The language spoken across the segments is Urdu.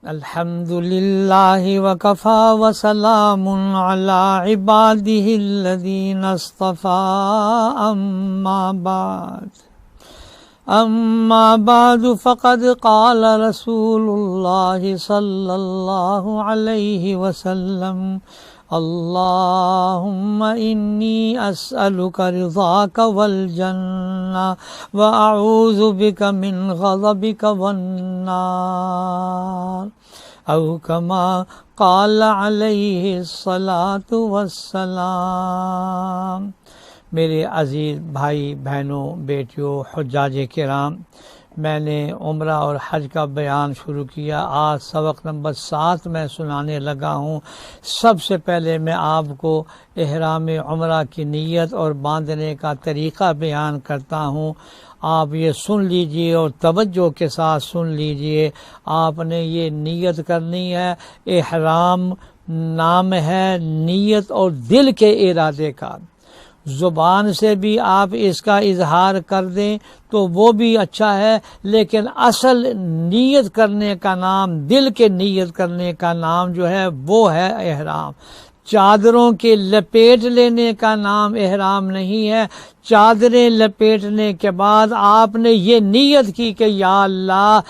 الحمد للہ وکفی وسلام علی عبادہ الذین اصطفی اما بعد فقد قال رسول اللہ صلی اللہ علیہ وسلم اللہم انی اسألک رضاک والجنہ واعوذ بک من غضبک والنار او کما قال علیہ الصلاۃ والسلام۔ میرے عزیز بھائی بہنوں بیٹیوں حجاج کرام، میں نے عمرہ اور حج کا بیان شروع کیا۔ آج سبق نمبر 7 میں سنانے لگا ہوں۔ سب سے پہلے میں آپ کو احرام عمرہ کی نیت اور باندھنے کا طریقہ بیان کرتا ہوں۔ آپ یہ سن لیجئے اور توجہ کے ساتھ سن لیجئے۔ آپ نے یہ نیت کرنی ہے۔ احرام نام ہے نیت اور دل کے ارادے کا۔ زبان سے بھی آپ اس کا اظہار کر دیں تو وہ بھی اچھا ہے، لیکن اصل نیت کرنے کا نام، دل کے نیت کرنے کا نام جو ہے وہ ہے احرام۔ چادروں کے لپیٹ لینے کا نام احرام نہیں ہے۔ چادریں لپیٹنے کے بعد آپ نے یہ نیت کی کہ یا اللہ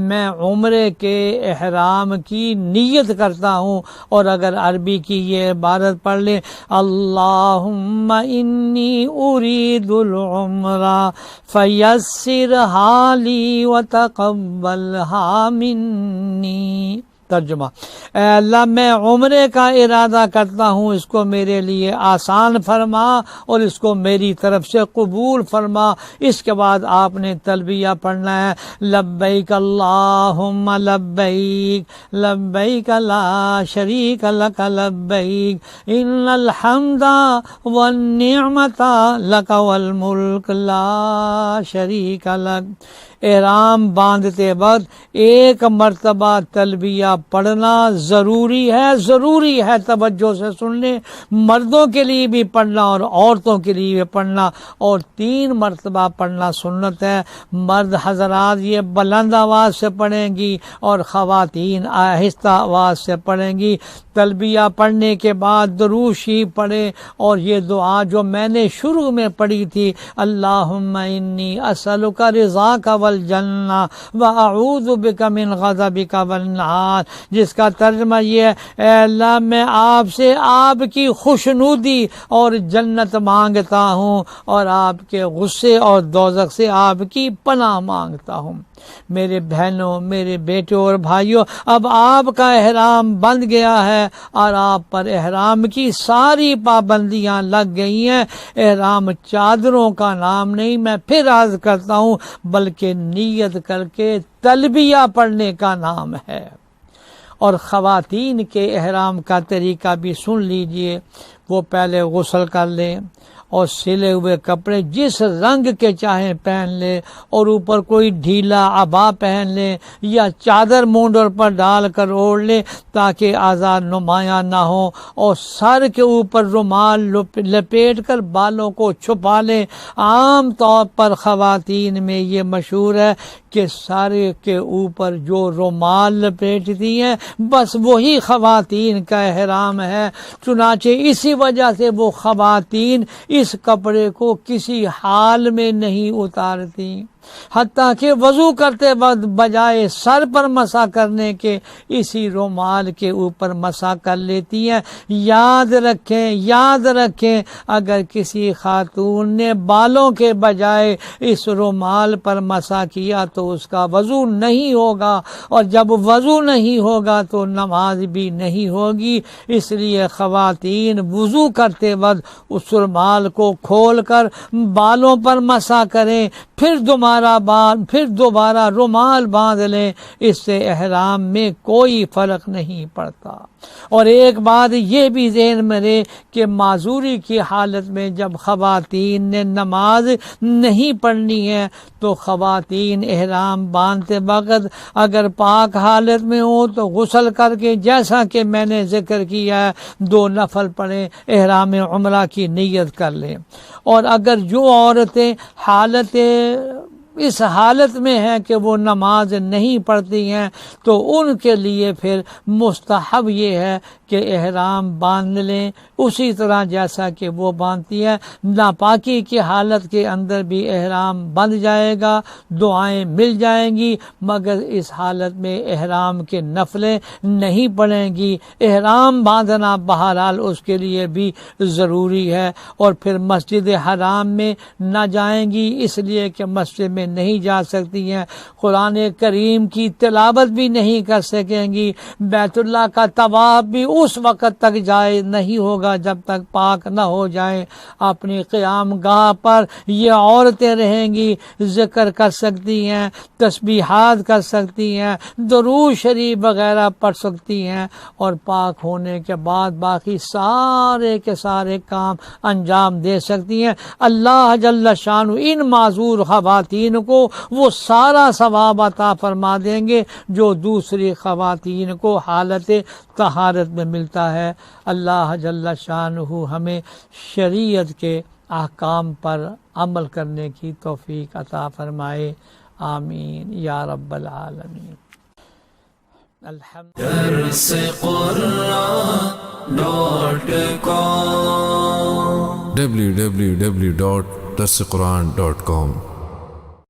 میں عمرے کے احرام کی نیت کرتا ہوں، اور اگر عربی کی یہ عبارت پڑھ لیں اللہم انی ارید العمرہ فیسرہا لی وتقبلہا منی۔ ترجمہ: اے اللہ میں عمرے کا ارادہ کرتا ہوں، اس کو میرے لیے آسان فرما اور اس کو میری طرف سے قبول فرما۔ اس کے بعد آپ نے تلبیہ پڑھنا ہے لبیک اللہم لبیک لبیک لا شریک لک لبیک ان الحمد والنعمت لک والملک لا شریک لک۔ احرام باندھتے وقت ایک مرتبہ تلبیہ پڑھنا ضروری ہے، توجہ سے سن لیں۔ مردوں کے لیے بھی پڑھنا اور عورتوں کے لیے بھی پڑھنا، اور 3 مرتبہ پڑھنا سنت ہے۔ مرد حضرات یہ بلند آواز سے پڑھیں گی اور خواتین آہستہ آواز سے پڑھیں گی۔ تلبیہ پڑھنے کے بعد درود شریف پڑھیں، اور یہ دعا جو میں نے شروع میں پڑھی تھی اللہم انی اسألک رضاک والجنہ واعوذ بک من غضبک والنار، جس کا ترجمہ یہ ہے اے اللہ میں آپ سے آپ کی خوشنودی اور جنت مانگتا ہوں، اور آپ کے غصے اور دوزخ سے آپ کی پناہ مانگتا ہوں۔ میرے بہنوں، میرے بیٹوں اور بھائیوں، اب آپ کا احرام بند گیا ہے اور آپ پر احرام کی ساری پابندیاں لگ گئی ہیں۔ احرام چادروں کا نام نہیں، میں پھر عرض کرتا ہوں، بلکہ نیت کر کے تلبیہ پڑھنے کا نام ہے۔ اور خواتین کے احرام کا طریقہ بھی سن لیجئے۔ وہ پہلے غسل کر لیں اور سلے ہوئے کپڑے جس رنگ کے چاہیں پہن لیں، اور اوپر کوئی ڈھیلا عبا پہن لیں یا چادر مونڈر پر ڈال کر اوڑھ لیں تاکہ اعضاء نمایاں نہ ہوں، اور سر کے اوپر رومال لپیٹ کر بالوں کو چھپا لیں۔ عام طور پر خواتین میں یہ مشہور ہے کہ سر کے اوپر جو رومال لپیٹتی ہیں بس وہی خواتین کا احرام ہے۔ چنانچہ اسی وجہ سے وہ خواتین اس کپڑے کو کسی حال میں نہیں اتارتی، حتیٰ کہ وضو کرتے وقت بجائے سر پر مسح کرنے کے اسی رومال کے اوپر مسح کر لیتی ہیں۔ یاد رکھیں اگر کسی خاتون نے بالوں کے بجائے اس رومال پر مسح کیا تو اس کا وضو نہیں ہوگا، اور جب وضو نہیں ہوگا تو نماز بھی نہیں ہوگی۔ اس لیے خواتین وضو کرتے وقت اس رومال کو کھول کر بالوں پر مسح کریں، پھر دوبارہ رومال باندھ لیں۔ اس سے احرام میں کوئی فرق نہیں پڑتا۔ اور ایک بات یہ بھی ذہن میں رہے کہ معذوری کی حالت میں جب خواتین نے نماز نہیں پڑھنی ہے تو خواتین احرام باندھتے وقت اگر پاک حالت میں ہوں تو غسل کر کے جیسا کہ میں نے ذکر کیا ہے 2 نفل پڑھیں، احرام عمرہ کی نیت کر لیں۔ اور اگر جو عورتیں حالت اس حالت میں ہیں کہ وہ نماز نہیں پڑھتی ہیں تو ان کے لیے پھر مستحب یہ ہے کہ احرام باندھ لیں اسی طرح جیسا کہ وہ باندھتی ہے. ناپاکی کی حالت کے اندر بھی احرام بندھ جائے گا، دعائیں مل جائیں گی، مگر اس حالت میں احرام کے نفلیں نہیں پڑیں گی. احرام باندھنا بہرحال اس کے لیے بھی ضروری ہے. اور پھر مسجد حرام میں نہ جائیں گی اس لیے کہ مسجد میں نہیں جا سکتی ہیں، قرآن کریم کی تلاوت بھی نہیں کر سکیں گی، بیت اللہ کا طواف بھی اس وقت تک جائز نہیں ہوگا جب تک پاک نہ ہو جائیں. اپنی قیام گاہ پر یہ عورتیں رہیں گی، ذکر کر سکتی ہیں، تسبیحات کر سکتی ہیں، درود شریف وغیرہ پڑھ سکتی ہیں، اور پاک ہونے کے بعد باقی سارے کے سارے کام انجام دے سکتی ہیں. اللہ جل شانہ ان معذور خواتین کو وہ سارا ثواب عطا فرما دیں گے جو دوسری خواتین کو حالت طہارت میں ملتا ہے. اللہ جل شانہ ہمیں شریعت کے احکام پر عمل کرنے کی توفیق عطا فرمائے. آمین یا رب العالمین. www.darsequran.com